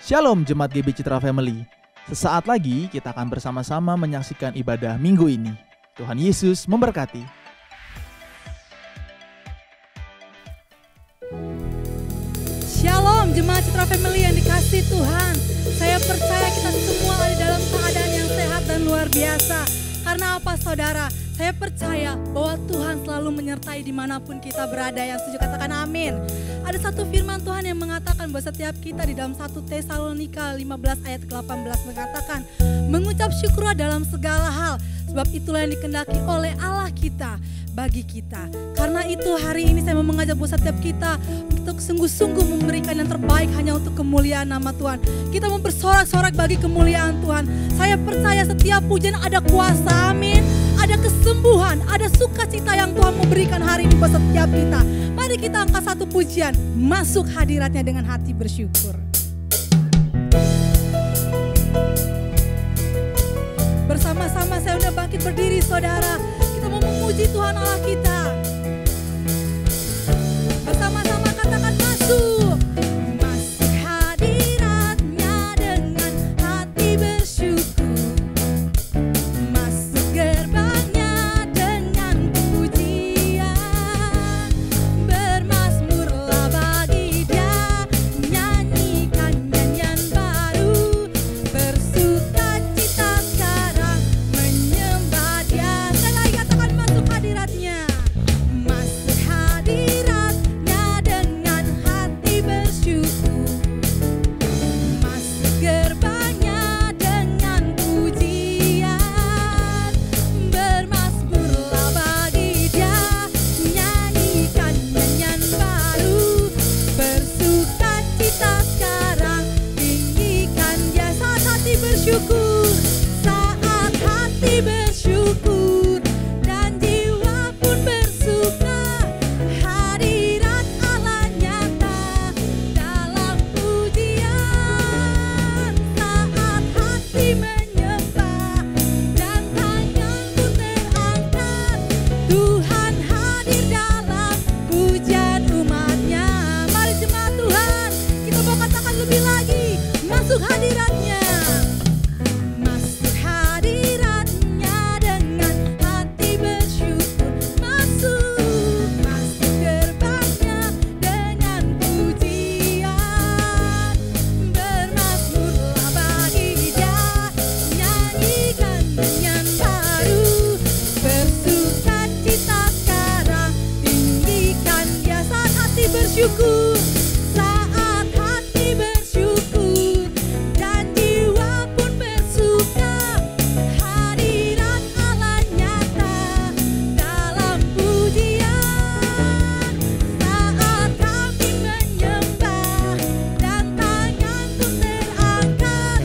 Shalom Jemaat GB Citra Family. Sesaat lagi kita akan bersama-sama menyaksikan ibadah minggu ini. Tuhan Yesus memberkati. Shalom Jemaat Citra Family yang dikasihi Tuhan. Saya percaya kita semua ada dalam keadaan yang sehat dan luar biasa. Karena apa saudara? Saya percaya bahwa Tuhan selalu menyertai dimanapun kita berada. Yang setuju katakan amin. Ada satu firman Tuhan yang mengatakan bahwa setiap kita di dalam 1 Tesalonika 15 ayat 18 mengatakan, mengucap syukurlah dalam segala hal, sebab itulah yang dikehendaki oleh Allah kita bagi kita. Karena itu hari ini saya mau mengajak buat setiap kita untuk sungguh-sungguh memberikan yang terbaik hanya untuk kemuliaan nama Tuhan. Kita mau bersorak-sorak bagi kemuliaan Tuhan. Saya percaya setiap pujian ada kuasa, amin. Ada kesembuhan, ada sukacita yang Tuhan memberikan hari ini buat setiap kita. Mari kita angkat satu pujian, masuk hadiratnya dengan hati bersyukur. Bersama-sama saya udah bangkit berdiri saudara. Kita mau memuji Tuhan Allah kita. Bersama-sama katakan masuk. Masuk hadiratnya dengan hati bersyukur. Masuk gerbangnya dengan pujian. Bermazmurlah bagi Dia, nyanyikan nyanyian baru. Bersukacita sekarang menyembah Dia. Sekali lagi katakan masuk hadiratnya. Masuk hadiratnya dengan hati bersyukur. Masuk gerbangnya dengan pujian. Bermazmurlah bagi Dia, nyanyikan nyanyian baru. Bersukacita sekarang, tinggikan Dia. Saat hati bersyukur, saat hati bersyukur, dan jiwa pun bersuka. Hadirat Allah nyata dalam pujian. Saat hati menyembah dan tangan pun terangkat, Tuhan hadir dalam pujian umatnya. Mari jemaat Tuhan, kita mau katakan lebih lagi, masuk hadiratnya. Masuk hadiratnya dengan hati bersyukur. Masuk gerbangnya dengan pujian. Bermazmurlah bagi Dia, nyanyikan nyanyian baru. Bersukacita sekarang, tinggikan Dia. Saat hati bersyukur, saat hati bersyukur, dan jiwa pun bersuka. Hadirat Allah nyata dalam pujian. Saat kami menyembah dan tangan pun terangkat,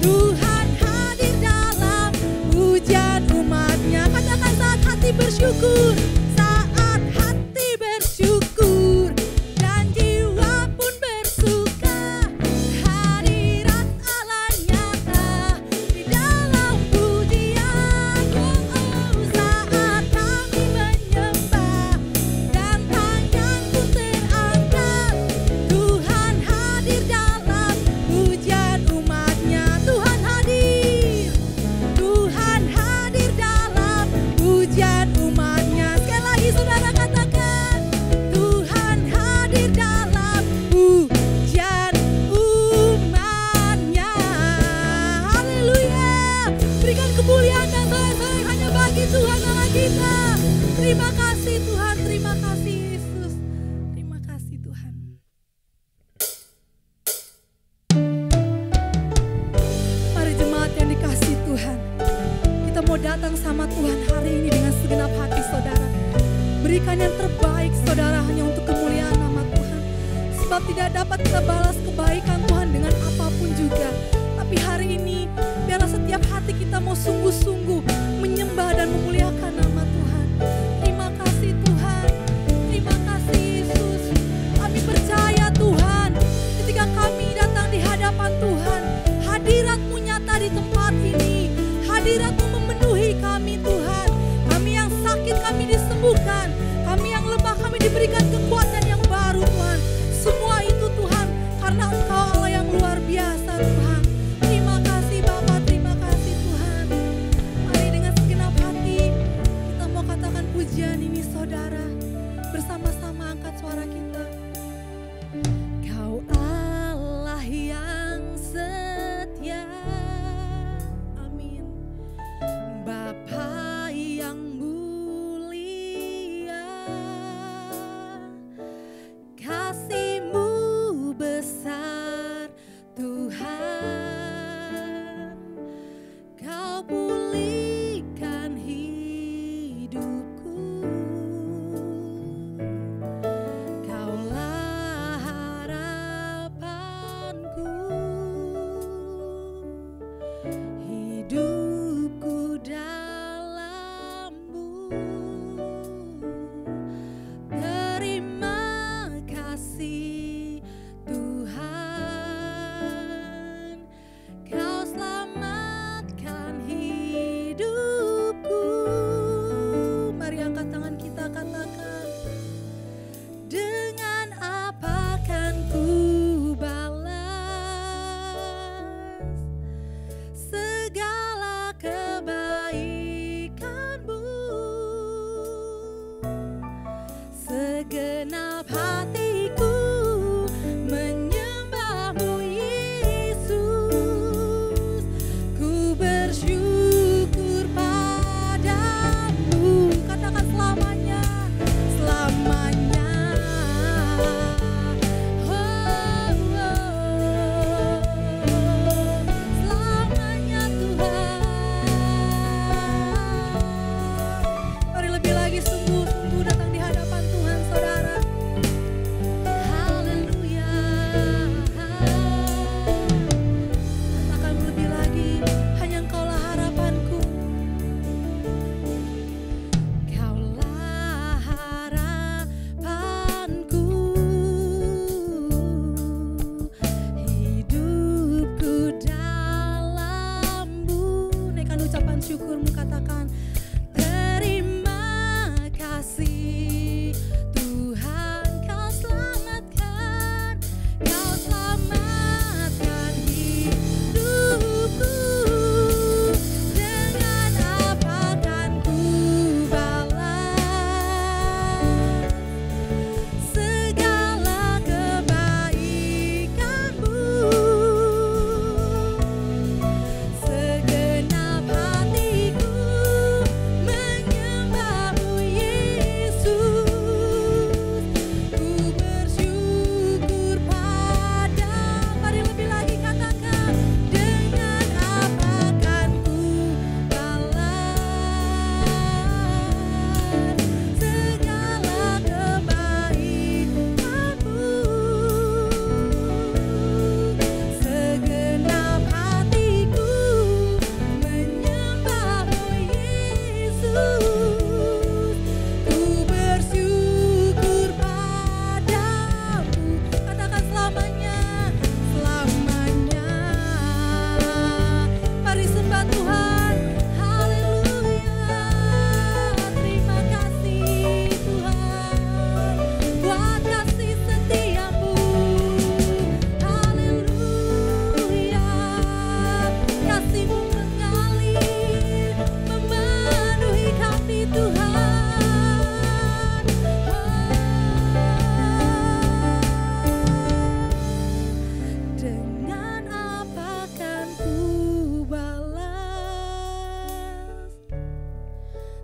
Tuhan hadir dalam pujian umatnya. Katakan saat hati bersyukur, saat hati bersyukur, dan jiwa pun bersuka. Hadirat Allah nyata di dalam pujian. Saat kami menyembah dan tangan pun terangkat, Tuhan hadir dalam pujian umatnya. Tuhan hadir, Tuhan hadir dalam pujian umatnya. Sekali lagi saudara katakan, Tuhan hadir dalam pujian umatnya. Haleluya. Berikan kemuliaan dan sorak-sorai hanya bagi Tuhan Allah kita. Terima kasih Tuhan, terima kasih Yesus. Terima kasih Tuhan. Mari jemaat yang dikasihi Tuhan, kita mau datang sama Tuhan hari ini dengan segenap hati saudara. Berikan yang terbaik saudara hanya untuk kemuliaan nama Tuhan. Sebab tidak dapat kita balas kebaikan Tuhan dengan apapun juga. Tapi hari ini biarlah setiap hati kita mau sungguh-sungguh menyembah dan memuliakan nama Tuhan. Terima kasih Tuhan, terima kasih Yesus. Kami percaya Tuhan, ketika kami datang di hadapan Tuhan, hadirat-Mu nyata di tempat ini. Hadirat-Mu memenuhi kami Tuhan. Kami yang sakit kami disembuhkan, kami yang lemah kami diberikan kekuatan yang baru Tuhan. Semua itu Tuhan karena Engkau Allah yang luar biasa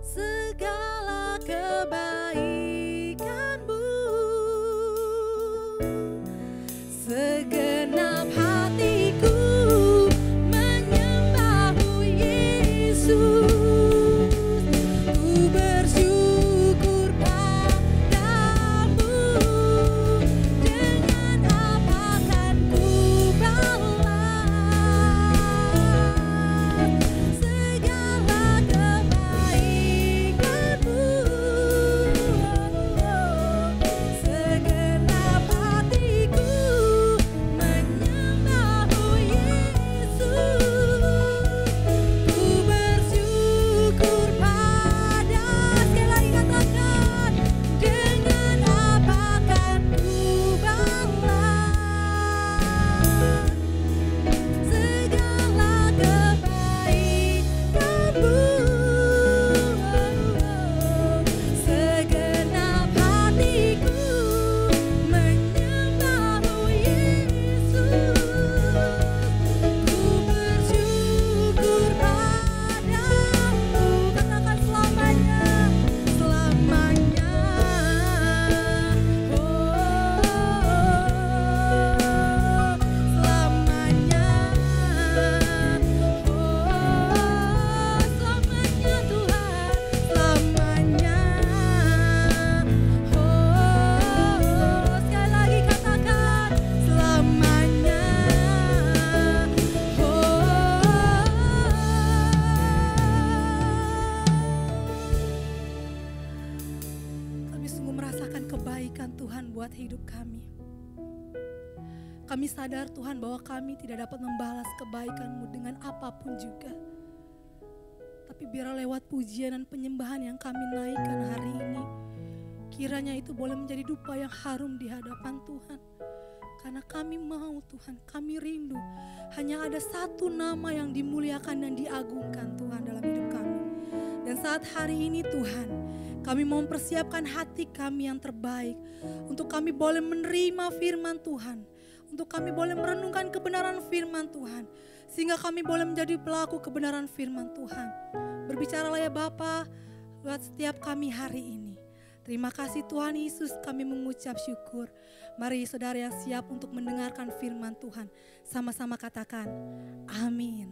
segala kebaikan-Mu. Segenap hatiku menyembah-Mu Yesus. Ku bersyukur padamu, dengan apa kan ku balas segala kebaikan-Mu. Segenap hatiku menyembah-Mu Yesus. Ku bersyukur pada, sekali lagi katakan, dengan apa kan ku balas segala kebaikan-Mu. Segenap hatiku menyembah-Mu Yesus. Ku bersyukur padamu, katakan selamanya, selamanya. Selamanya. Selamanya Tuhan, selamanya. Sekali lagi katakan, selamanya. Kami sungguh merasakan kebaikan Tuhan buat hidup kami. Kami sadar Tuhan bahwa kami tidak dapat membalas kebaikan-Mu dengan apapun juga. Tapi biarlah lewat pujian dan penyembahan yang kami naikkan hari ini, kiranya itu boleh menjadi dupa yang harum di hadapan Tuhan. Karena kami mau Tuhan, kami rindu hanya ada satu nama yang dimuliakan dan diagungkan Tuhan dalam hidup kami. Dan saat hari ini Tuhan, kami mau mempersiapkan hati kami yang terbaik untuk kami boleh menerima firman Tuhan, untuk kami boleh merenungkan kebenaran firman Tuhan, sehingga kami boleh menjadi pelaku kebenaran firman Tuhan. Berbicaralah ya Bapa buat setiap kami hari ini. Terima kasih Tuhan Yesus, kami mengucap syukur. Mari saudara yang siap untuk mendengarkan firman Tuhan, sama-sama katakan amin.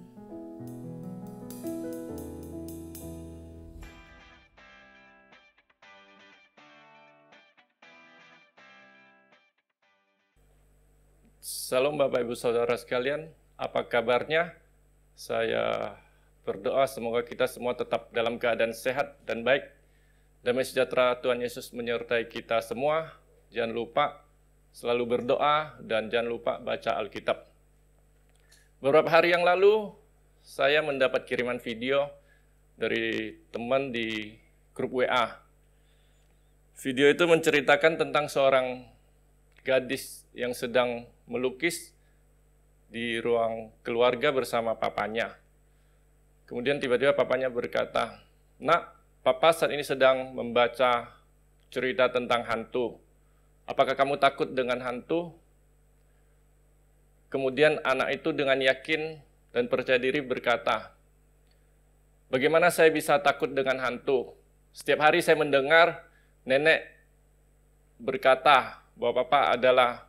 Salam Bapak Ibu Saudara sekalian, apa kabarnya? Saya berdoa semoga kita semua tetap dalam keadaan sehat dan baik. Damai sejahtera Tuhan Yesus menyertai kita semua. Jangan lupa selalu berdoa dan jangan lupa baca Alkitab. Beberapa hari yang lalu saya mendapat kiriman video dari teman di grup WA. Video itu menceritakan tentang seorang gadis yang sedang melukis di ruang keluarga bersama papanya. Kemudian tiba-tiba papanya berkata, "Nak, Papa saat ini sedang membaca cerita tentang hantu. Apakah kamu takut dengan hantu?" Kemudian anak itu dengan yakin dan percaya diri berkata, "Bagaimana saya bisa takut dengan hantu? Setiap hari saya mendengar nenek berkata bahwa Papa adalah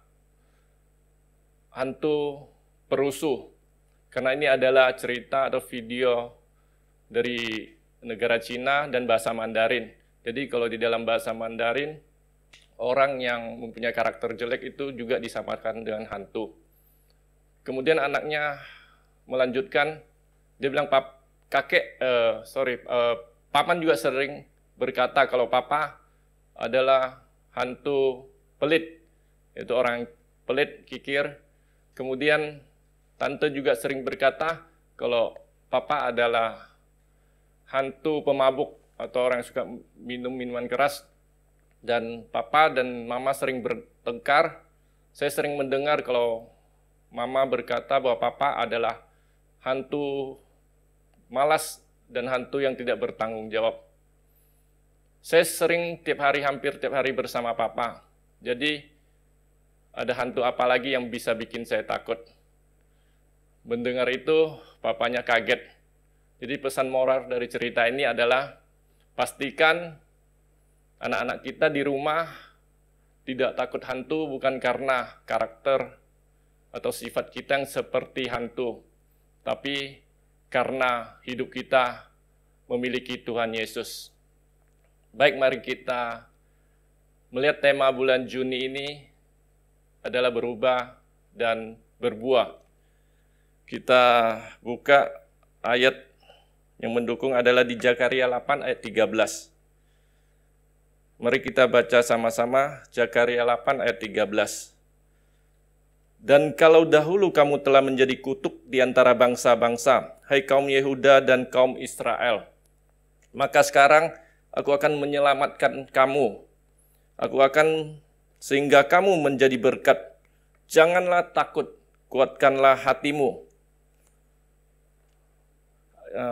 hantu perusuh." Karena ini adalah cerita atau video dari negara Cina dan bahasa Mandarin. Jadi kalau di dalam bahasa Mandarin, orang yang mempunyai karakter jelek itu juga disamakan dengan hantu. Kemudian anaknya melanjutkan, dia bilang, Paman juga sering berkata kalau Papa adalah hantu pelit, yaitu orang pelit, kikir. Kemudian Tante juga sering berkata kalau Papa adalah hantu pemabuk atau orang yang suka minum minuman keras. Dan Papa dan Mama sering bertengkar. Saya sering mendengar kalau Mama berkata bahwa Papa adalah hantu malas dan hantu yang tidak bertanggung jawab. Saya sering hampir tiap hari bersama Papa. Jadi ada hantu apa lagi yang bisa bikin saya takut? Mendengar itu, papanya kaget. Jadi pesan moral dari cerita ini adalah, pastikan anak-anak kita di rumah tidak takut hantu bukan karena karakter atau sifat kita yang seperti hantu, tapi karena hidup kita memiliki Tuhan Yesus. Baik, mari kita melihat tema bulan Juni ini adalah berubah dan berbuah. Kita buka ayat yang mendukung adalah di Zakaria 8 ayat 13. Mari kita baca sama-sama Zakaria 8 ayat 13. Dan kalau dahulu kamu telah menjadi kutuk di antara bangsa-bangsa, hai kaum Yehuda dan kaum Israel, maka sekarang aku akan menyelamatkan kamu. Aku akan sehingga kamu menjadi berkat. Janganlah takut, kuatkanlah hatimu.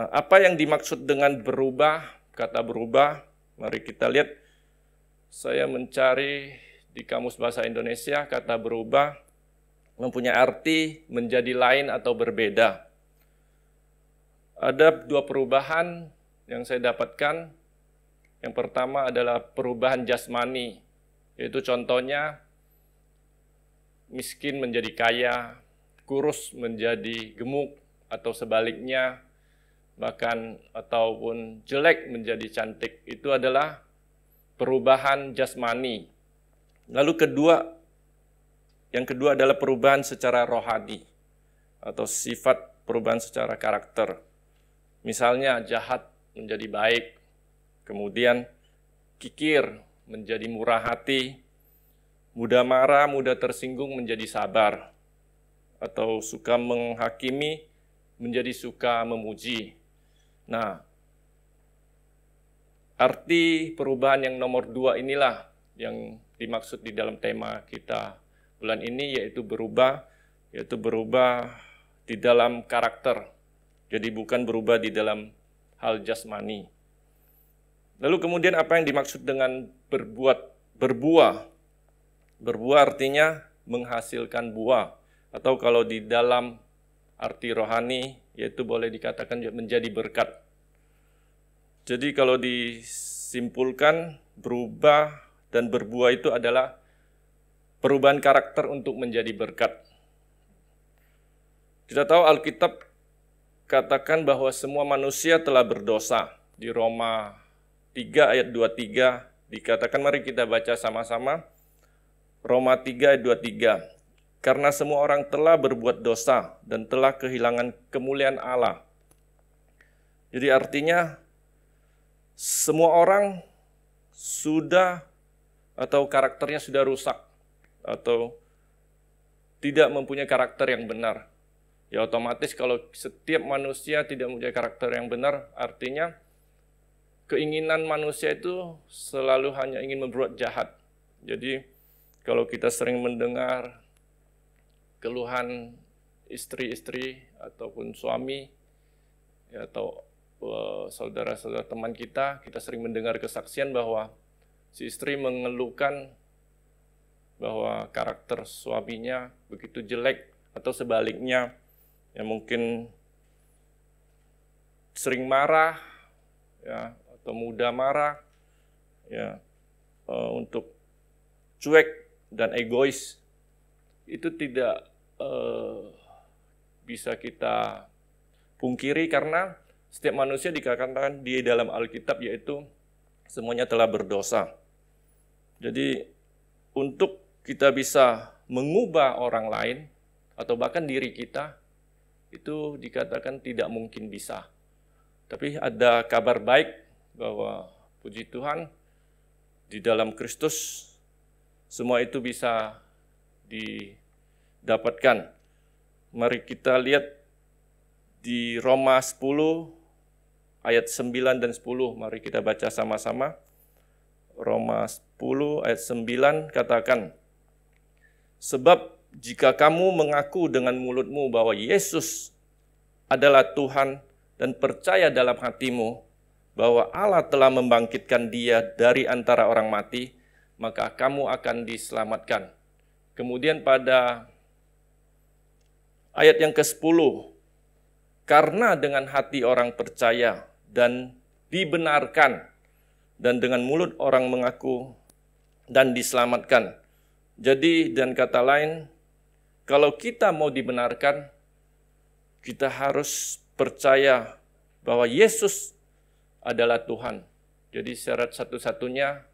Apa yang dimaksud dengan berubah, kata berubah, mari kita lihat. Saya mencari di Kamus Bahasa Indonesia, kata berubah mempunyai arti menjadi lain atau berbeda. Ada dua perubahan yang saya dapatkan. Yang pertama adalah perubahan jasmani, yaitu contohnya miskin menjadi kaya, kurus menjadi gemuk, atau sebaliknya, bahkan ataupun jelek menjadi cantik. Itu adalah perubahan jasmani. Lalu yang kedua adalah perubahan secara rohani atau sifat perubahan secara karakter. Misalnya jahat menjadi baik, kemudian kikir menjadi murah hati, mudah marah, mudah tersinggung menjadi sabar, atau suka menghakimi menjadi suka memuji. Nah, arti perubahan yang nomor 2 inilah yang dimaksud di dalam tema kita bulan ini, yaitu berubah di dalam karakter. Jadi bukan berubah di dalam hal jasmani. Lalu kemudian apa yang dimaksud dengan berbuah? Berbuah artinya menghasilkan buah. Atau kalau di dalam arti rohani, yaitu boleh dikatakan menjadi berkat. Jadi kalau disimpulkan, berubah dan berbuah itu adalah perubahan karakter untuk menjadi berkat. Kita tahu Alkitab katakan bahwa semua manusia telah berdosa. Di Roma 3 ayat 23 dikatakan, mari kita baca sama-sama. Roma 3 ayat 23. Karena semua orang telah berbuat dosa dan telah kehilangan kemuliaan Allah. Jadi artinya semua orang sudah atau karakternya sudah rusak atau tidak mempunyai karakter yang benar. Ya otomatis kalau setiap manusia tidak mempunyai karakter yang benar, artinya keinginan manusia itu selalu hanya ingin berbuat jahat. Jadi kalau kita sering mendengar keluhan istri-istri ataupun suami, ya, atau saudara-saudara teman kita sering mendengar kesaksian bahwa si istri mengeluhkan bahwa karakter suaminya begitu jelek, atau sebaliknya, ya mungkin sering marah, ya, atau mudah marah, ya, untuk cuek dan egois. Itu tidak bisa kita pungkiri karena setiap manusia dikatakan di dalam Alkitab yaitu semuanya telah berdosa. Jadi untuk kita bisa mengubah orang lain atau bahkan diri kita, itu dikatakan tidak mungkin bisa. Tapi ada kabar baik bahwa puji Tuhan di dalam Kristus semua itu bisa didapatkan. Mari kita lihat di Roma 10 ayat 9 dan 10. Mari kita baca sama-sama. Roma 10 ayat 9 katakan, sebab jika kamu mengaku dengan mulutmu bahwa Yesus adalah Tuhan dan percaya dalam hatimu bahwa Allah telah membangkitkan Dia dari antara orang mati, maka kamu akan diselamatkan. Kemudian pada ayat yang ke-10, karena dengan hati orang percaya dan dibenarkan, dan dengan mulut orang mengaku dan diselamatkan. Jadi dan kata lain, kalau kita mau dibenarkan, kita harus percaya bahwa Yesus adalah Tuhan. Jadi syarat satu-satunya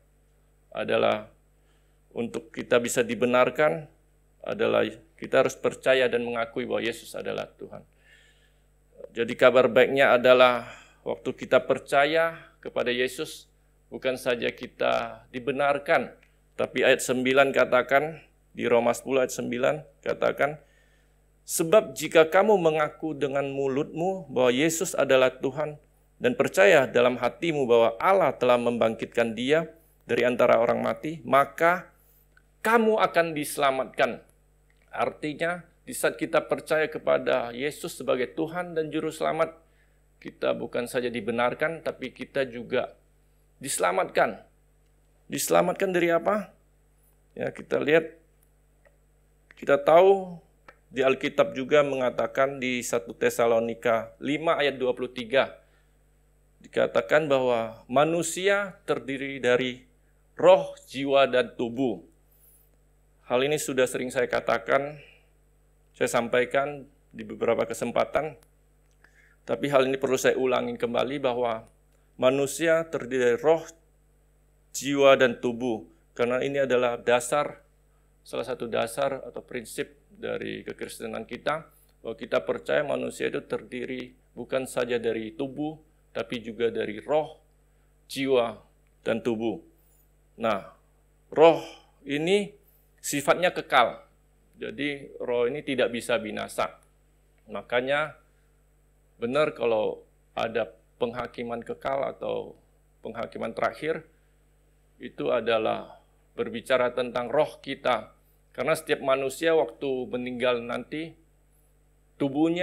adalah untuk kita bisa dibenarkan adalah kita harus percaya dan mengakui bahwa Yesus adalah Tuhan. Jadi kabar baiknya adalah waktu kita percaya kepada Yesus, bukan saja kita dibenarkan, tapi ayat 9 katakan, di Roma 10 ayat 9 katakan, sebab jika kamu mengaku dengan mulutmu bahwa Yesus adalah Tuhan, dan percaya dalam hatimu bahwa Allah telah membangkitkan Dia dari antara orang mati, maka kamu akan diselamatkan. Artinya, di saat kita percaya kepada Yesus sebagai Tuhan dan Juru Selamat, kita bukan saja dibenarkan, tapi kita juga diselamatkan. Diselamatkan dari apa? Ya, kita lihat, kita tahu di Alkitab juga mengatakan di 1 Tesalonika 5 ayat 23, dikatakan bahwa manusia terdiri dari roh, jiwa, dan tubuh. Hal ini sudah sering saya katakan, saya sampaikan di beberapa kesempatan, tapi hal ini perlu saya ulangi kembali bahwa manusia terdiri dari roh, jiwa, dan tubuh. Karena ini adalah dasar, salah satu dasar atau prinsip dari kekristenan kita, bahwa kita percaya manusia itu terdiri bukan saja dari tubuh, tapi juga dari roh, jiwa, dan tubuh. Nah, roh ini sifatnya kekal. Jadi roh ini tidak bisa binasa. Makanya benar kalau ada penghakiman kekal atau penghakiman terakhir, itu adalah berbicara tentang roh kita. Karena setiap manusia waktu meninggal nanti, tubuh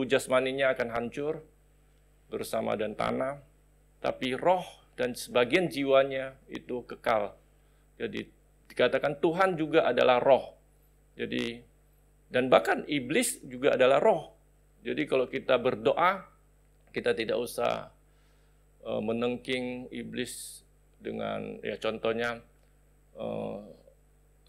jasmaninya akan hancur bersama dan tanah, tapi roh dan sebagian jiwanya itu kekal. Jadi dikatakan Tuhan juga adalah roh. Jadi dan bahkan iblis juga adalah roh. Jadi kalau kita berdoa, kita tidak usah menengking iblis dengan ya contohnya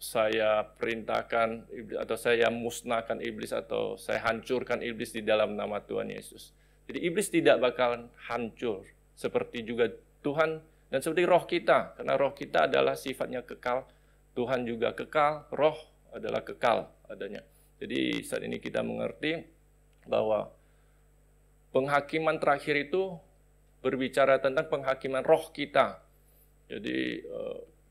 saya perintahkan iblis, atau saya musnahkan iblis, atau saya hancurkan iblis di dalam nama Tuhan Yesus. Jadi iblis tidak bakalan hancur, seperti juga Tuhan dan seperti roh kita, karena roh kita adalah sifatnya kekal, Tuhan juga kekal, roh adalah kekal adanya. Jadi saat ini kita mengerti bahwa penghakiman terakhir itu berbicara tentang penghakiman roh kita. Jadi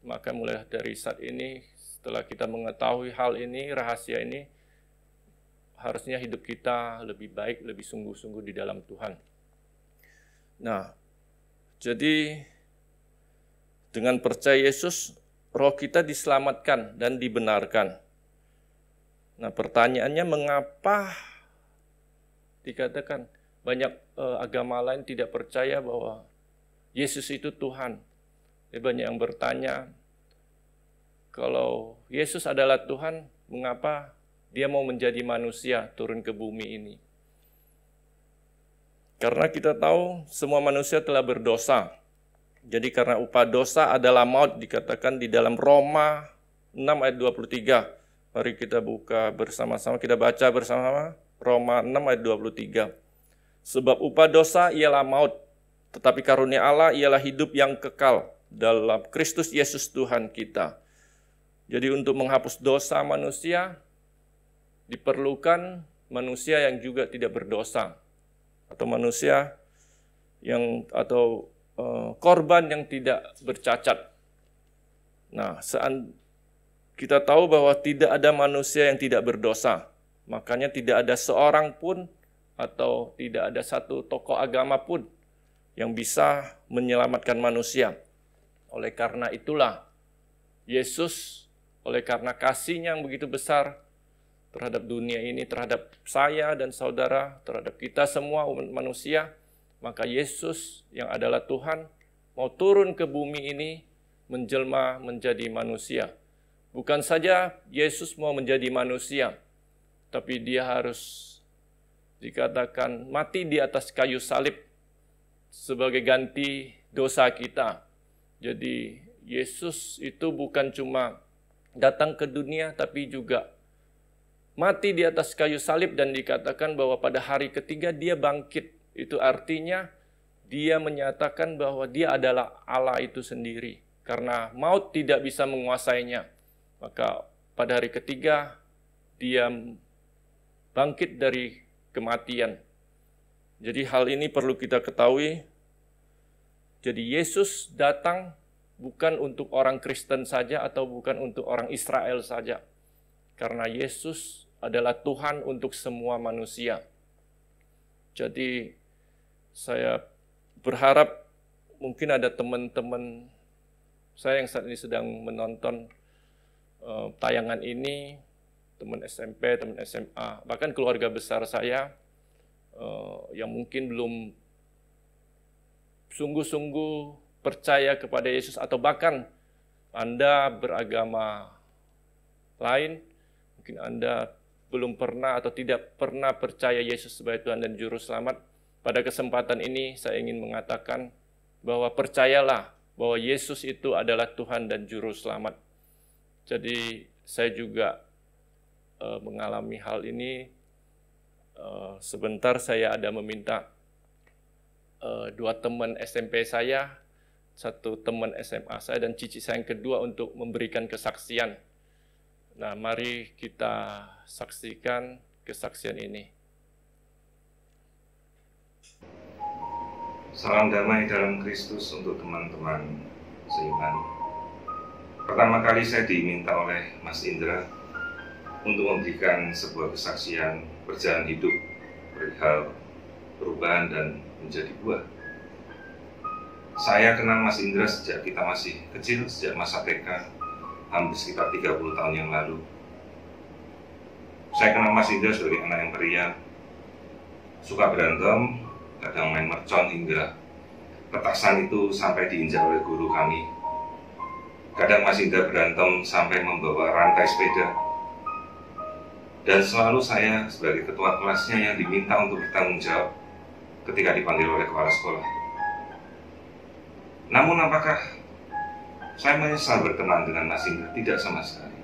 maka mulai dari saat ini, setelah kita mengetahui hal ini, rahasia ini, harusnya hidup kita lebih baik, lebih sungguh-sungguh di dalam Tuhan. Nah, jadi dengan percaya Yesus, roh kita diselamatkan dan dibenarkan. Nah, pertanyaannya mengapa dikatakan banyak agama lain tidak percaya bahwa Yesus itu Tuhan? Banyak yang bertanya, kalau Yesus adalah Tuhan, mengapa Dia mau menjadi manusia turun ke bumi ini? Karena kita tahu semua manusia telah berdosa. Jadi karena upah dosa adalah maut, dikatakan di dalam Roma 6 ayat 23. Mari kita buka bersama-sama, kita baca bersama-sama Roma 6 ayat 23. Sebab upah dosa ialah maut, tetapi karunia Allah ialah hidup yang kekal dalam Kristus Yesus Tuhan kita. Jadi untuk menghapus dosa manusia, diperlukan manusia yang juga tidak berdosa, atau manusia yang korban yang tidak bercacat. Nah, kita tahu bahwa tidak ada manusia yang tidak berdosa, makanya tidak ada seorang pun atau tidak ada satu tokoh agama pun yang bisa menyelamatkan manusia. Oleh karena itulah Yesus, oleh karena kasih-Nya yang begitu besar terhadap dunia ini, terhadap saya dan saudara, terhadap kita semua umat manusia, maka Yesus yang adalah Tuhan mau turun ke bumi ini menjelma menjadi manusia. Bukan saja Yesus mau menjadi manusia, tapi Dia harus dikatakan mati di atas kayu salib sebagai ganti dosa kita. Jadi Yesus itu bukan cuma datang ke dunia, tapi juga mati di atas kayu salib dan dikatakan bahwa pada hari ketiga dia bangkit. Itu artinya dia menyatakan bahwa dia adalah Allah itu sendiri. Karena maut tidak bisa menguasainya. Maka pada hari ketiga dia bangkit dari kematian. Jadi hal ini perlu kita ketahui. Jadi Yesus datang bukan untuk orang Kristen saja atau bukan untuk orang Israel saja. Karena Yesus adalah Tuhan untuk semua manusia. Jadi saya berharap mungkin ada teman-teman saya yang saat ini sedang menonton tayangan ini, teman SMP, teman SMA, bahkan keluarga besar saya yang mungkin belum sungguh-sungguh percaya kepada Yesus, atau bahkan Anda beragama lain, mungkin Anda belum pernah atau tidak pernah percaya Yesus sebagai Tuhan dan Juru Selamat. Pada kesempatan ini saya ingin mengatakan bahwa percayalah bahwa Yesus itu adalah Tuhan dan Juru Selamat. Jadi saya juga mengalami hal ini. Sebentar saya ada meminta dua teman SMP saya, satu teman SMA saya, dan cici saya yang kedua untuk memberikan kesaksian. Nah, mari kita saksikan kesaksian ini. Salam damai dalam Kristus untuk teman-teman seiman. Pertama kali saya diminta oleh Mas Indra untuk memberikan sebuah kesaksian perjalanan hidup perihal perubahan dan menjadi buah. Saya kenal Mas Indra sejak kita masih kecil, sejak masa TK, hampir sekitar 30 tahun yang lalu. Saya kenal Mas Indra sebagai anak yang periang, suka berantem, kadang main mercon hingga petasan itu sampai diinjak oleh guru kami. Kadang Mas Indra berantem sampai membawa rantai sepeda. Dan selalu saya sebagai ketua kelasnya yang diminta untuk bertanggung jawab ketika dipanggil oleh kepala sekolah. Namun apakah saya menyesal berteman dengan Mas Indra? Tidak sama sekali.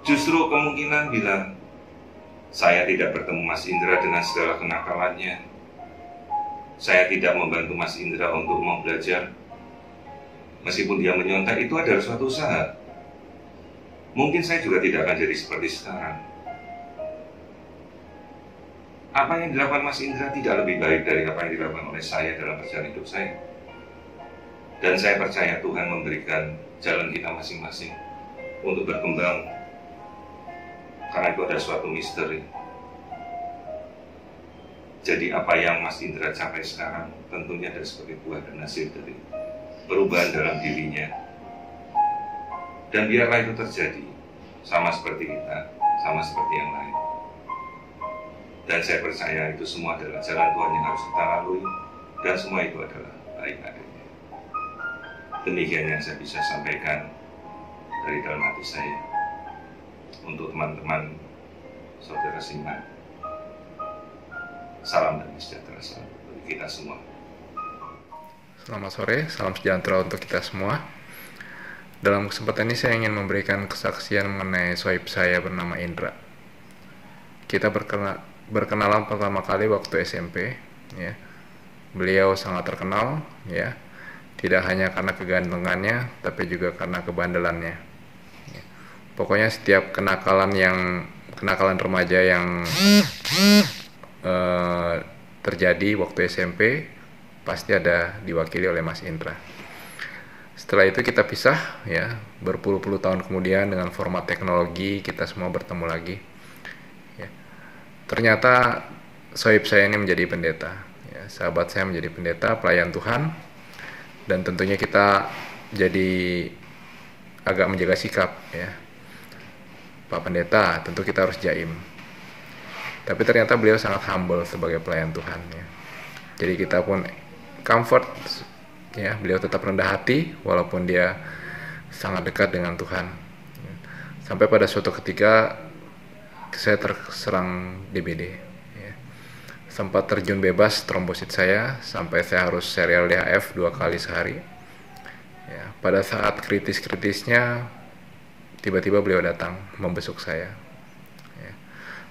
Justru kemungkinan bila saya tidak bertemu Mas Indra dengan segala kenakalannya, saya tidak membantu Mas Indra untuk mau belajar, meskipun dia menyontek, itu adalah suatu usaha. Mungkin saya juga tidak akan jadi seperti sekarang. Apa yang dilakukan Mas Indra tidak lebih baik dari apa yang dilakukan oleh saya dalam perjalanan hidup saya. Dan saya percaya Tuhan memberikan jalan kita masing-masing untuk berkembang, karena itu ada suatu misteri. Jadi apa yang Mas Indra capai sekarang tentunya ada sebagai buah dan hasil dari perubahan dalam dirinya. Dan biarlah itu terjadi, sama seperti kita, sama seperti yang lain. Dan saya percaya itu semua adalah jalan Tuhan yang harus kita lalui, dan semua itu adalah baik adanya. Demikian yang saya bisa sampaikan dari dalam hati saya untuk teman-teman saudara seiman. Salam dan sejahtera selalu bagi kita semua. Selamat sore, salam sejahtera untuk kita semua. Dalam kesempatan ini saya ingin memberikan kesaksian mengenai sohib saya bernama Indra. Kita berkenalan pertama kali waktu SMP, ya. Beliau sangat terkenal, ya. Tidak hanya karena kegantengannya, tapi juga karena kebandelannya. Ya. Pokoknya setiap kenakalan remaja yang terjadi waktu SMP pasti ada diwakili oleh Mas Indra. Setelah itu kita pisah, ya, berpuluh-puluh tahun kemudian dengan format teknologi kita semua bertemu lagi. Ya. Ternyata sohib saya ini menjadi pendeta, ya, sahabat saya menjadi pendeta, pelayan Tuhan, dan tentunya kita jadi agak menjaga sikap, ya. Pak Pendeta, tentu kita harus jaim. Tapi ternyata beliau sangat humble sebagai pelayan Tuhan, ya. Jadi kita pun comfort, ya, beliau tetap rendah hati walaupun dia sangat dekat dengan Tuhan. Sampai pada suatu ketika saya terserang DBD, ya. sempat terjun bebas trombosit saya sampai saya harus serial DHF 2 kali sehari. Ya, pada saat kritis-kritisnya tiba-tiba beliau datang membesuk saya. Ya,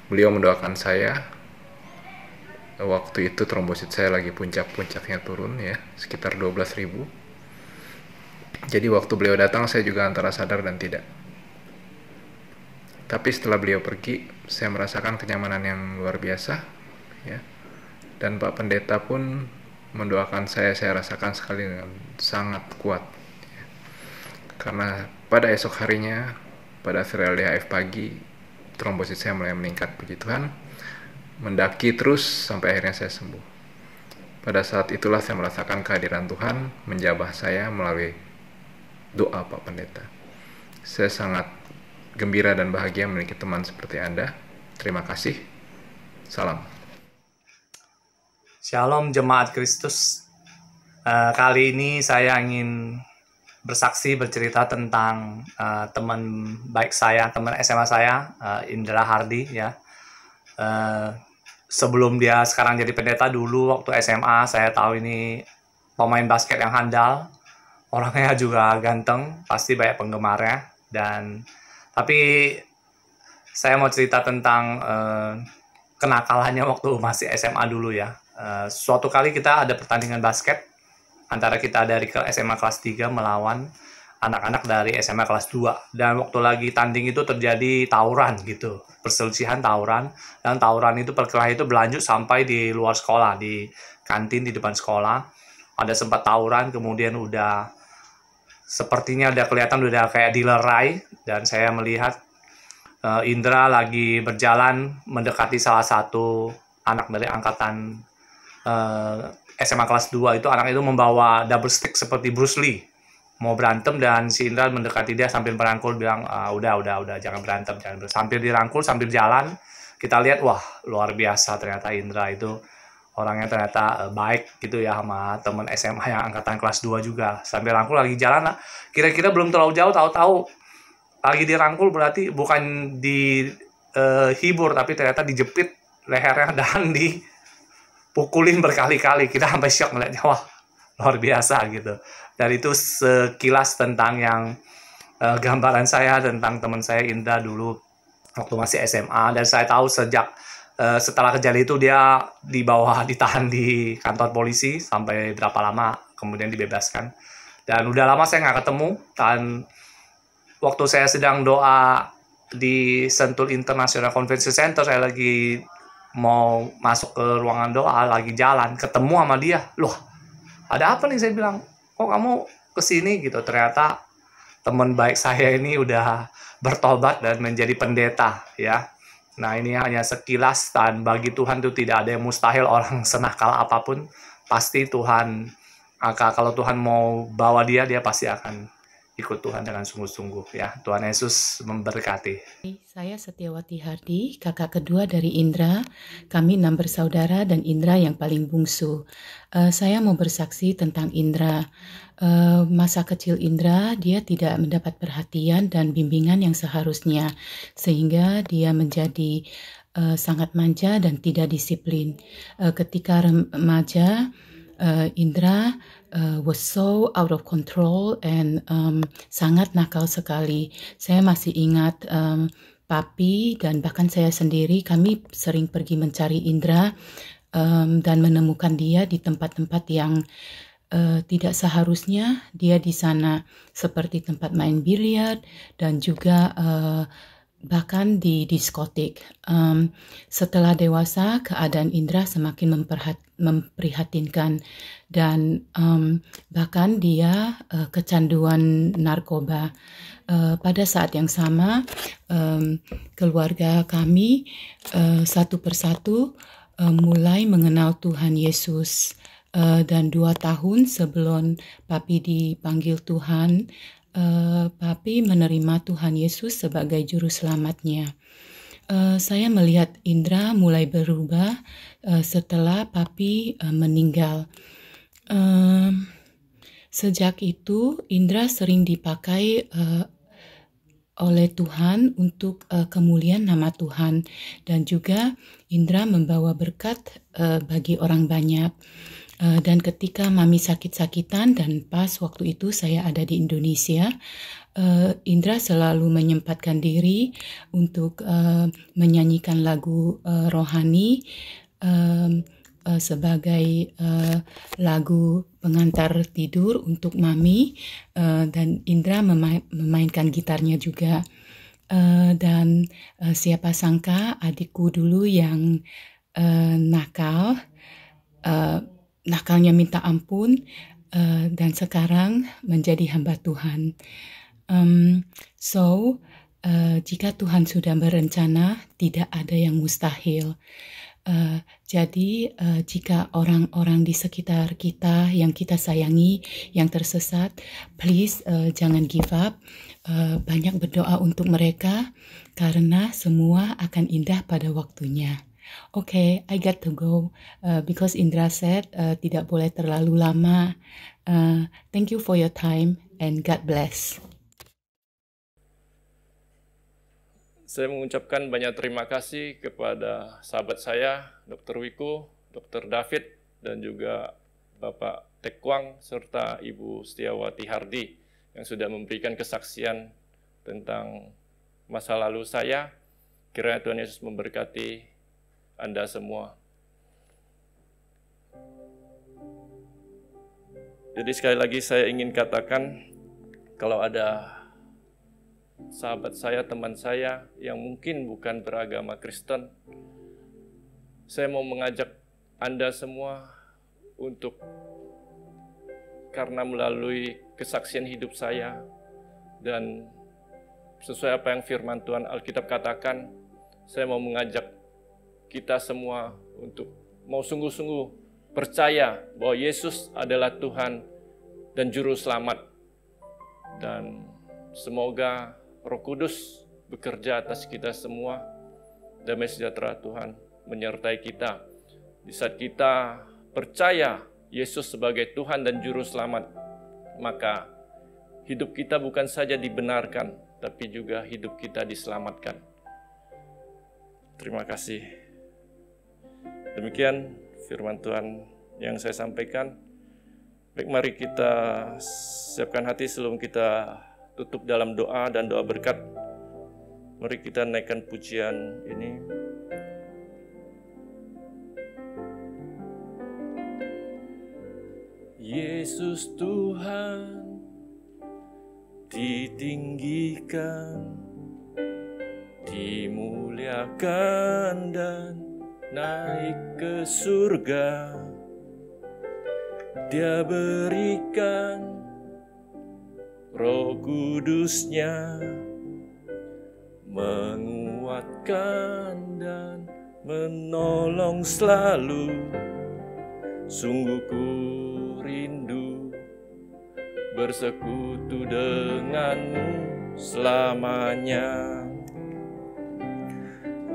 beliau mendoakan saya. Waktu itu trombosit saya lagi puncak-puncaknya turun ya, sekitar 12.000. Jadi waktu beliau datang saya juga antara sadar dan tidak. Tapi setelah beliau pergi, saya merasakan kenyamanan yang luar biasa ya. Dan Pak Pendeta pun mendoakan saya rasakan sekali dengan sangat kuat ya. Karena pada esok harinya, pada serial DHF pagi, trombosit saya mulai meningkat, puji Tuhan. Mendaki terus sampai akhirnya saya sembuh. Pada saat itulah saya merasakan kehadiran Tuhan menjabah saya melalui doa Pak Pendeta. Saya sangat gembira dan bahagia memiliki teman seperti Anda. Terima kasih. Salam. Shalom Jemaat Kristus. Kali ini saya ingin bersaksi, bercerita tentang teman baik saya, teman SMA saya, Indra Hardi ya. Sebelum dia sekarang jadi pendeta, dulu waktu SMA saya tahu ini pemain basket yang handal, orangnya juga ganteng, pasti banyak penggemarnya. Tapi saya mau cerita tentang kenakalannya waktu masih SMA dulu ya. Suatu kali kita ada pertandingan basket antara kita dari SMA kelas 3 melawan anak-anak dari SMA kelas 2. Dan waktu lagi tanding itu terjadi tawuran gitu, perselisihan tawuran. Dan tawuran itu perkelahian itu berlanjut sampai di luar sekolah, di kantin di depan sekolah. Ada sempat tawuran, kemudian udah sepertinya udah kelihatan udah kayak dilerai. Dan saya melihat Indra lagi berjalan mendekati salah satu anak dari angkatan SMA kelas 2 itu. Anak itu membawa double stick seperti Bruce Lee, mau berantem, dan si Indra mendekati dia sambil merangkul, bilang udah jangan berantem, sambil dirangkul sambil jalan. Kita lihat, wah luar biasa ternyata Indra itu orangnya ternyata baik gitu ya, sama teman SMA yang angkatan kelas 2 juga. Sambil rangkul lagi jalan lah, kira-kira belum terlalu jauh, tahu-tahu lagi dirangkul berarti bukan dihibur, tapi ternyata dijepit lehernya dan dipukulin berkali-kali. Kita sampai shock melihatnya, wah luar biasa gitu. Dan itu sekilas tentang yang gambaran saya tentang teman saya Indra dulu waktu masih SMA. Dan saya tahu sejak setelah kejadian itu dia ditahan di kantor polisi sampai berapa lama, kemudian dibebaskan. Dan udah lama saya nggak ketemu. Dan waktu saya sedang doa di Sentul International Convention Center, saya lagi mau masuk ke ruangan doa, lagi jalan, ketemu sama dia. Loh, ada apa nih? Saya bilang, kok kamu kesini gitu? Ternyata teman baik saya ini udah bertobat dan menjadi pendeta ya. Nah, ini hanya sekilas, dan bagi Tuhan itu tidak ada yang mustahil. Orang senakal apapun, pasti Tuhan, kalau Tuhan mau bawa dia pasti akan ikut Tuhan dengan sungguh-sungguh ya. Tuhan Yesus memberkati. Saya Setiawati Hardi, kakak kedua dari Indra. Kami 6 bersaudara dan Indra yang paling bungsu. Saya mau bersaksi tentang Indra. Masa kecil Indra, dia tidak mendapat perhatian dan bimbingan yang seharusnya, sehingga dia menjadi sangat manja dan tidak disiplin. Ketika remaja, Indra was so out of control and sangat nakal sekali. Saya masih ingat papi dan bahkan saya sendiri, kami sering pergi mencari Indra dan menemukan dia di tempat-tempat yang tidak seharusnya dia di sana, seperti tempat main biliar dan juga bahkan di diskotik. Setelah dewasa, keadaan Indra semakin memprihatinkan, dan bahkan dia kecanduan narkoba. Pada saat yang sama, keluarga kami satu persatu mulai mengenal Tuhan Yesus. Dan 2 tahun sebelum papi dipanggil Tuhan, papi menerima Tuhan Yesus sebagai juru selamatnya. Saya melihat Indra mulai berubah setelah papi meninggal. Sejak itu Indra sering dipakai oleh Tuhan untuk kemuliaan nama Tuhan, dan juga Indra membawa berkat bagi orang banyak. Dan ketika Mami sakit-sakitan dan pas waktu itu saya ada di Indonesia, Indra selalu menyempatkan diri untuk menyanyikan lagu rohani sebagai lagu pengantar tidur untuk Mami, dan Indra memainkan gitarnya juga. Dan siapa sangka adikku dulu yang nakalnya minta ampun, dan sekarang menjadi hamba Tuhan. Jika Tuhan sudah berencana, tidak ada yang mustahil. Jadi jika orang-orang di sekitar kita yang kita sayangi yang tersesat, please jangan give up. Banyak berdoa untuk mereka karena semua akan indah pada waktunya. Okay, I got to go because Indra said tidak boleh terlalu lama. Thank you for your time and God bless. Saya mengucapkan banyak terima kasih kepada sahabat saya, Dr. Wiku, Dr. David, dan juga Bapak Tekwang, serta Ibu Setiawati Hardi, yang sudah memberikan kesaksian tentang masa lalu saya. Kiranya Tuhan Yesus memberkati Anda semua. Jadi sekali lagi saya ingin katakan, kalau ada sahabat saya, teman saya yang mungkin bukan beragama Kristen, saya mau mengajak Anda semua untuk, karena melalui kesaksian hidup saya dan sesuai apa yang firman Tuhan Alkitab katakan, saya mau mengajak kita semua untuk mau sungguh-sungguh percaya bahwa Yesus adalah Tuhan dan Juru Selamat. Dan semoga Roh Kudus bekerja atas kita semua. Damai sejahtera Tuhan menyertai kita. Di saat kita percaya Yesus sebagai Tuhan dan Juru Selamat, maka hidup kita bukan saja dibenarkan, tapi juga hidup kita diselamatkan. Terima kasih. Demikian firman Tuhan yang saya sampaikan. Baik, mari kita siapkan hati sebelum kita tutup dalam doa dan doa berkat. Mari kita naikkan pujian ini. Yesus Tuhan ditinggikan, dimuliakan dan naik ke surga. Dia berikan Roh Kudus-Nya, menguatkan dan menolong selalu. Sungguh ku rindu bersekutu denganmu selamanya.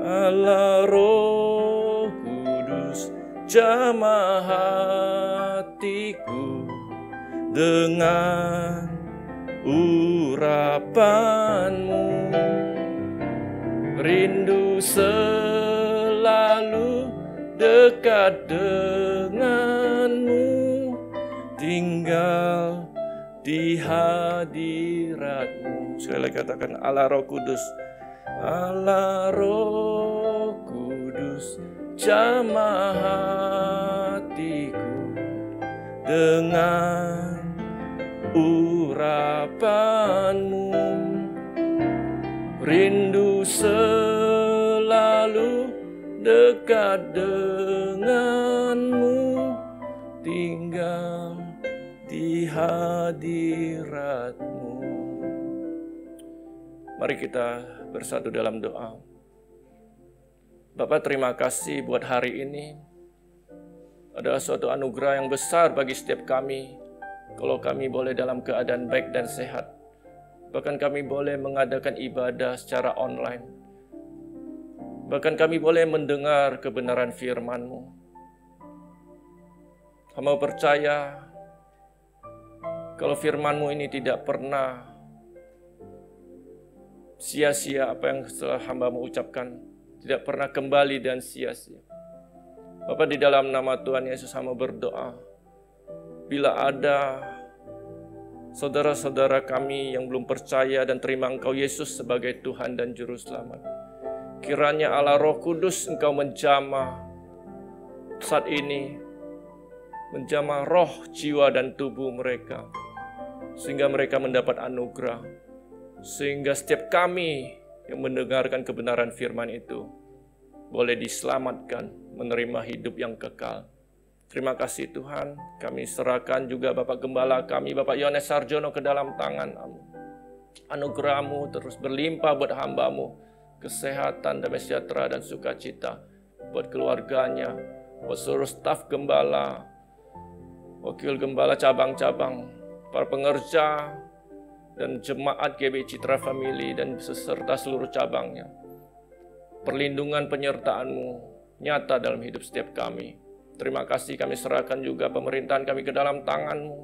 Allah Roh Kudus, jamah hatiku dengan urapanmu. Rindu selalu dekat denganmu, tinggal di hadiratmu. Sekali lagi katakan, Allah Roh Kudus. Allah Roh Kudus, jamah hatiku dengan urapanmu. Rindu selalu dekat denganmu, tinggal di hadiratmu. Mari kita bersatu dalam doa. Bapa, terima kasih buat hari ini. Adalah suatu anugerah yang besar bagi setiap kami, kalau kami boleh dalam keadaan baik dan sehat. Bahkan kami boleh mengadakan ibadah secara online. Bahkan kami boleh mendengar kebenaran firman-Mu. Hamba percaya kalau firman-Mu ini tidak pernah sia-sia apa yang setelah hamba-Mu ucapkan, tidak pernah kembali dan sia-sia. Bapa, di dalam nama Tuhan Yesus hamba berdoa, bila ada saudara-saudara kami yang belum percaya dan terima Engkau Yesus sebagai Tuhan dan Juru Selamat, kiranya Allah Roh Kudus Engkau menjamah saat ini, menjamah roh, jiwa, dan tubuh mereka, sehingga mereka mendapat anugerah, sehingga setiap kami yang mendengarkan kebenaran firman itu boleh diselamatkan, menerima hidup yang kekal. Terima kasih Tuhan, kami serahkan juga Bapak Gembala kami, Bapak Yones Sarjono, ke dalam tangan-Mu. Anugerah-Mu terus berlimpah buat hamba-Mu, kesehatan, damai sejahtera, dan sukacita buat keluarganya, buat seluruh staf Gembala, wakil Gembala cabang-cabang, para pengerja, dan jemaat GB Citra Family, dan beserta seluruh cabangnya. Perlindungan penyertaan-Mu nyata dalam hidup setiap kami. Terima kasih, kami serahkan juga pemerintahan kami ke dalam tangan-Mu.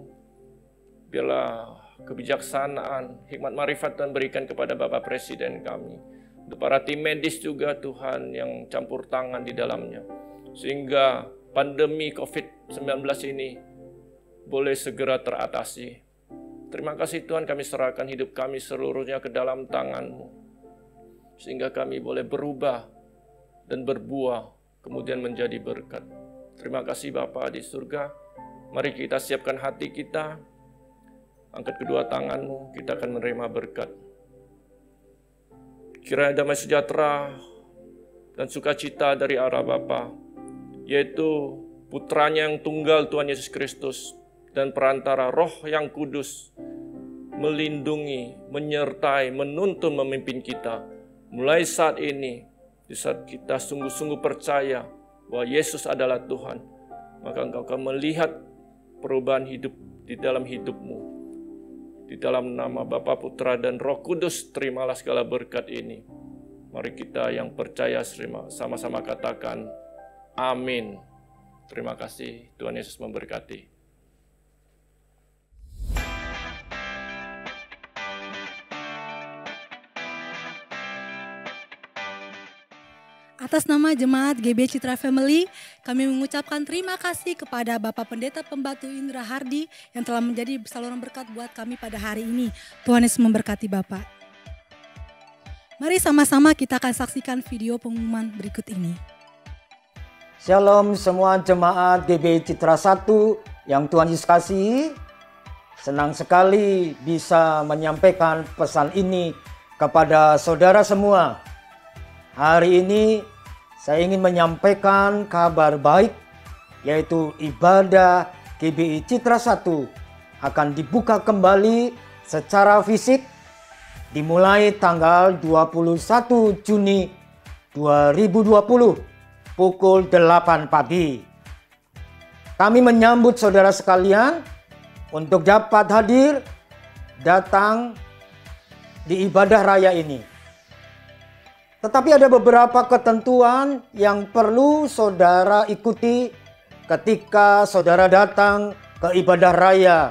Biarlah kebijaksanaan, hikmat marifat Tuhan berikan kepada Bapak Presiden kami. Untuk para tim medis juga Tuhan yang campur tangan di dalamnya. Sehingga pandemi COVID-19 ini boleh segera teratasi. Terima kasih Tuhan, kami serahkan hidup kami seluruhnya ke dalam tangan-Mu. Sehingga kami boleh berubah dan berbuah, kemudian menjadi berkat. Terima kasih Bapa di surga. Mari kita siapkan hati kita. Angkat kedua tangan-Mu, kita akan menerima berkat. Kiranya damai sejahtera dan sukacita dari arah Bapa, yaitu Putranya yang tunggal Tuhan Yesus Kristus, dan perantara Roh yang Kudus, melindungi, menyertai, menuntun, memimpin kita. Mulai saat ini, di saat kita sungguh-sungguh percaya bahwa Yesus adalah Tuhan, maka engkau akan melihat perubahan hidup di dalam hidupmu. Di dalam nama Bapa, Putra, dan Roh Kudus, terimalah segala berkat ini. Mari kita yang percaya sama-sama katakan, amin. Terima kasih, Tuhan Yesus memberkati. Atas nama Jemaat GB Citra Family, kami mengucapkan terima kasih kepada Bapak Pendeta Pembatu Indra Hardi yang telah menjadi saluran berkat buat kami pada hari ini. Tuhan Yesus memberkati Bapak. Mari sama-sama kita akan saksikan video pengumuman berikut ini. Shalom semua jemaat GB Citra 1 yang Tuhan Yesus kasihi. Senang sekali bisa menyampaikan pesan ini kepada saudara semua. Hari ini saya ingin menyampaikan kabar baik, yaitu ibadah GBI Citra 1 akan dibuka kembali secara fisik dimulai tanggal 21 Juni 2020 pukul 8 pagi. Kami menyambut saudara sekalian untuk dapat hadir datang di ibadah raya ini. Tetapi ada beberapa ketentuan yang perlu saudara ikuti ketika saudara datang ke ibadah raya.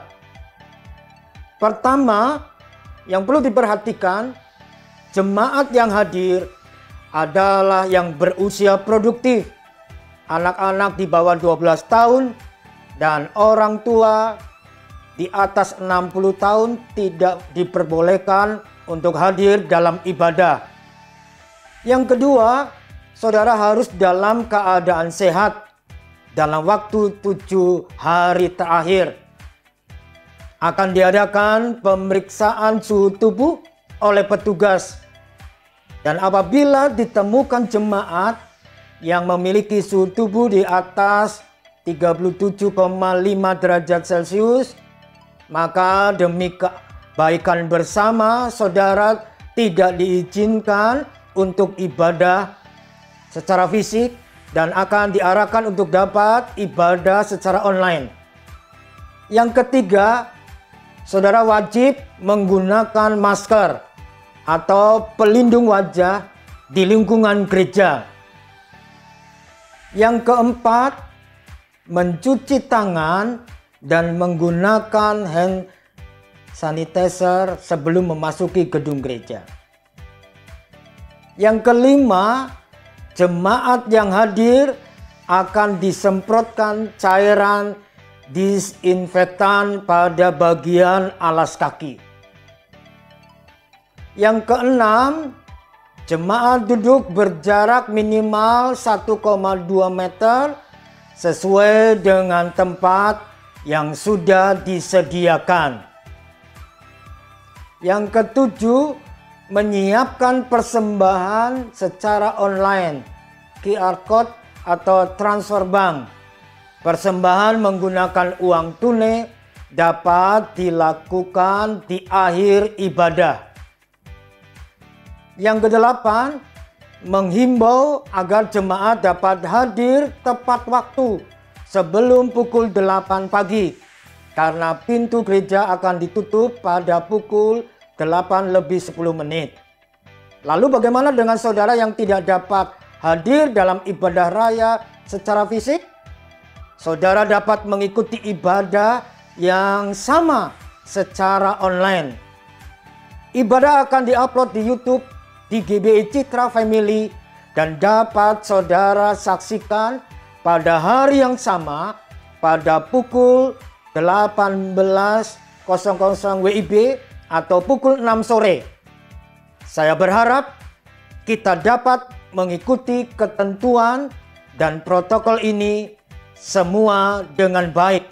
Pertama, yang perlu diperhatikan, jemaat yang hadir adalah yang berusia produktif, anak-anak di bawah 12 tahun, dan orang tua di atas 60 tahun tidak diperbolehkan untuk hadir dalam ibadah. Yang kedua, saudara harus dalam keadaan sehat dalam waktu 7 hari terakhir. Akan diadakan pemeriksaan suhu tubuh oleh petugas. Dan apabila ditemukan jemaat yang memiliki suhu tubuh di atas 37,5 derajat Celcius, maka demi kebaikan bersama saudara tidak diizinkan untuk ibadah secara fisik dan akan diarahkan untuk dapat ibadah secara online. Yang ketiga, saudara wajib menggunakan masker atau pelindung wajah di lingkungan gereja. Yang keempat, mencuci tangan dan menggunakan hand sanitizer sebelum memasuki gedung gereja. Yang kelima, jemaat yang hadir akan disemprotkan cairan disinfektan pada bagian alas kaki. Yang keenam, jemaat duduk berjarak minimal 1,2 meter sesuai dengan tempat yang sudah disediakan. Yang ketujuh, menyiapkan persembahan secara online, QR code atau transfer bank. Persembahan menggunakan uang tunai dapat dilakukan di akhir ibadah. Yang kedelapan, menghimbau agar jemaat dapat hadir tepat waktu sebelum pukul 8 pagi karena pintu gereja akan ditutup pada pukul 8:10. Lalu bagaimana dengan saudara yang tidak dapat hadir dalam ibadah raya secara fisik? Saudara dapat mengikuti ibadah yang sama secara online. Ibadah akan diupload di YouTube di GBI Citra Family dan dapat saudara saksikan pada hari yang sama pada pukul 18.00 WIB atau pukul 6 sore. Saya berharap kita dapat mengikuti ketentuan dan protokol ini semua dengan baik.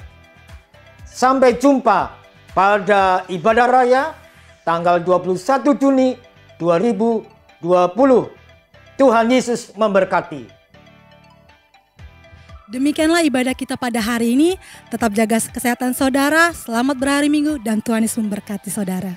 Sampai jumpa pada ibadah raya tanggal 21 Juni 2020. Tuhan Yesus memberkati. Demikianlah ibadah kita pada hari ini. Tetap jaga kesehatan saudara, selamat berhari Minggu, dan Tuhan Yesus memberkati saudara.